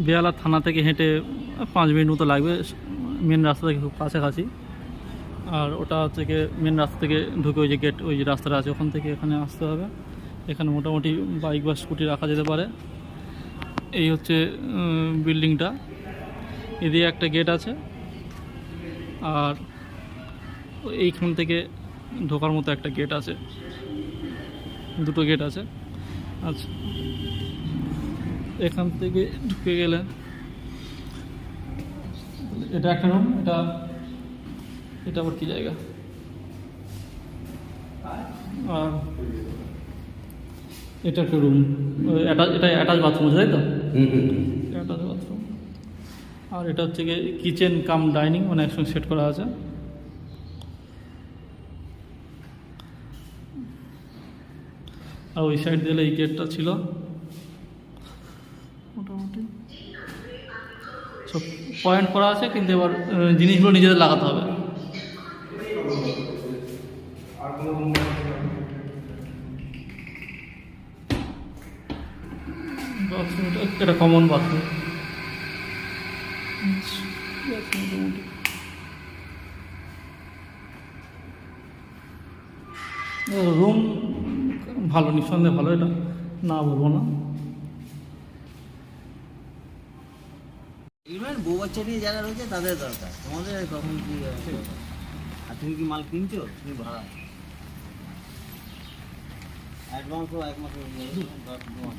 বেহালা থানা থেকে হেঁটে 5 মিনিট মতো লাগবে, মেন রাস্তা থেকে খুব কাছাকাছি। আর ওটা হচ্ছে গিয়ে মেন রাস্তা থেকে ঢুকে ওই যে গেট, ওই যে রাস্তাটা আছে ওখান থেকে এখানে আসতে হবে। এখানে মোটামুটি বাইক বা স্কুটি রাখা যেতে পারে। এই হচ্ছে বিল্ডিংটা, এদিকে একটা গেট আছে আর এইখান থেকে ঢোকার মতো একটা গেট আছে, দুটো গেট আছে। আচ্ছা, এখান থেকে ঢুকে গেলে এটা একটা রুম, এটা আবার কি জায়গা, আর এটা একটা রুম, এটা অ্যাটাচ বাথরুম আছে তাই তো? Attach bathroom. আর এটা হচ্ছে গিয়ে কিচেন কাম ডাইনিং, মানে একসঙ্গে সেট করা আছে। আর ওই সাইড দিলে এই গেটটা ছিল। মোটামুটি সব পয়েন্ট করা আছে, কিন্তু এবার জিনিসগুলো নিজেদের লাগাতে হবে। বাথরুমটা এটা কমন বাথরুম। রুম ভালো, নিঃসন্দেহে ভালো, এটা না বলবো না। বউ বাচ্চা নিয়ে যারা রয়েছে তাদের দরকার, তোমাদের কখন কি আর তুমি কি মাল কিনছো, তুমি ভাড়া অ্যাডভান্সও 1 মাসের 10 মাস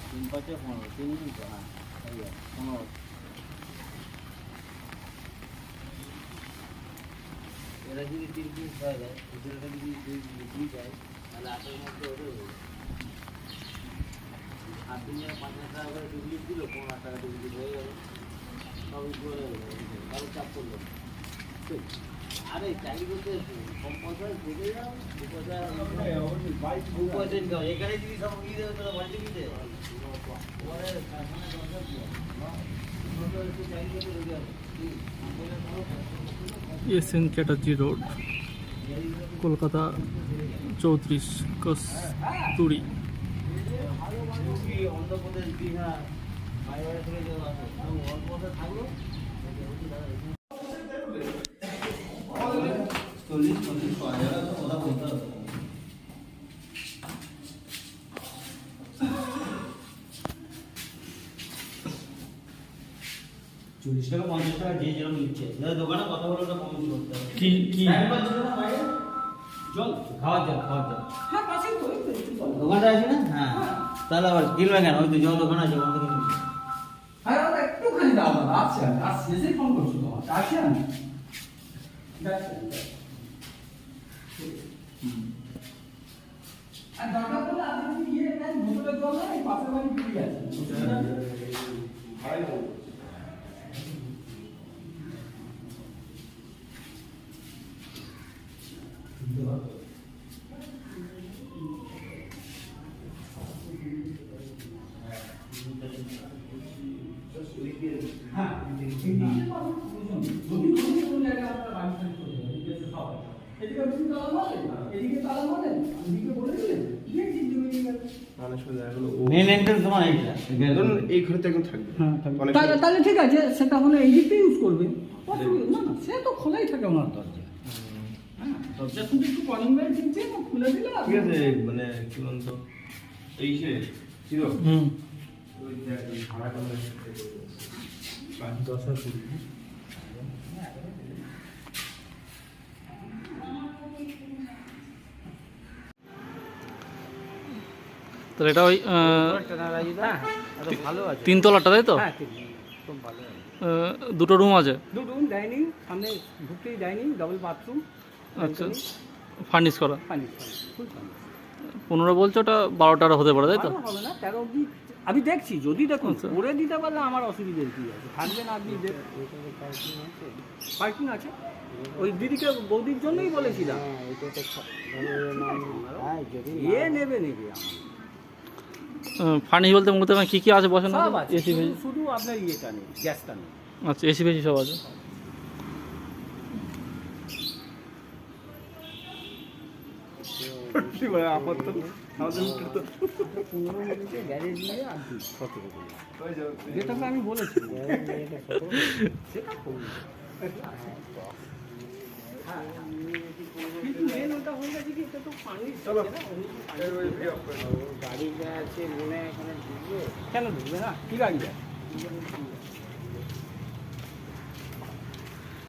3 5 15 3 দিন তো, হ্যাঁ 15। এরা যদি 3 পিস হয়ে যায়, খুচরাটা যদি 2 যায় তাহলে 8 মধ্যে ওদের হয়ে যায়। 8 দিনে 5,000 টাকা করে ডুপ্লিক দিল, 15 টাকা ডুপ্লিক হয়ে যাবে, সবই করে কারো চাপ করলো। আরে চাকরি করতে কম পয়সায় ঢুকে যাও, 2% দাও, এখানে যদি সব নিয়ে দেবে তাহলে বাড়িতে নিতে পরে কারখানা দরকার কি চাকরি করতে ঢুকে যাবে। SN Chatterjee road, Kolkata 34 kasuri. অন্ধ্রপ্রদেশ, বিহার, বাইরে থেকে যাওয়া আছে, অল্প থাকলো 40-45 পাওয়া যাবে, ওরা বলতে হবে। 40 টাকা 50 টাকা যে যেরকম নিচ্ছে, দোকানে কথা বলে ওটা কম করতে হবে। কি জল, খাওয়ার জল, হ্যাঁ পাশেই তো দোকানটা আছে না, হ্যাঁ তাহলে আবার কিনবে কেন, ওই তো জল দোকান আছে ওখান থেকে নিবি। হ্যাঁ ওটা একটুখানি দাও না, আচ্ছা আজ শেষে ফোন করছো তোমার, আসি আমি আর দরকার পড়লে আপনি যদি গিয়ে নেন বোতলের জল না, এই পাশের বাড়ি ফিরে আছে হ্যাঁ মেন এন্ট্রান্স তোমার এইটা, ধরুন এই ঘরে একদম থাকবে, তাহলে ঠিক আছে, সেটা হলে এই দিকটা ইউজ করবে, না না সে তো খোলাই থাকে ওনার দরজা। হ্যাঁ দরজা শুধু একটু কলিং বেল দিচ্ছে, খুলে দিলে ঠিক আছে, মানে কি বলতো এই সে ছিল ওই ভাড়া করলে 10 আর 20। তাহলে এটা ওই ভালো আছে, 3 তলাটা তাই তো? হ্যাঁ খুব ভালো আছে। দুটো রুম আছে, দুটো রুম, ডাইনিং, সামনে ঢুকতেই ডাইনিং, ডাবল বাথরুম। আচ্ছা, ফার্নিশ করা। ফার্নিশ ফুল ফার্নিশ। 15 বলছো, ওটা 12টা হতে পারে তাই তো? হবে না 13 অবধি আমি দেখছি, যদি দেখুন আচ্ছা। করে দিতে পারলে আমার অসুবিধের কি আছে, থাকবেন আপনি পার্কিং আছে, ওই দিদিকে বৌদির জন্যই বলেছিলাম, এ নেবে ফার্নিশ বলতে মূলত কি কি আছে বসানো? সব আছে, এসি ফেসি? শুধু আপনার ইয়েটা নেই, গ্যাসটা নেই। আচ্ছা, এসি ফেসি সব আছে। 15 মিনিটে গ্যারেজ নিয়ে আর 17 যেটাকে আমি বলেছি সেটা করবো। কিন্তু মেন ওটা হয়ে গেছে কি, এটা তো পানি গাড়ি যা আছে মনে হয় এখানে ঢুকবে। কেন ঢুকবে না? কি গাড়ি যায়?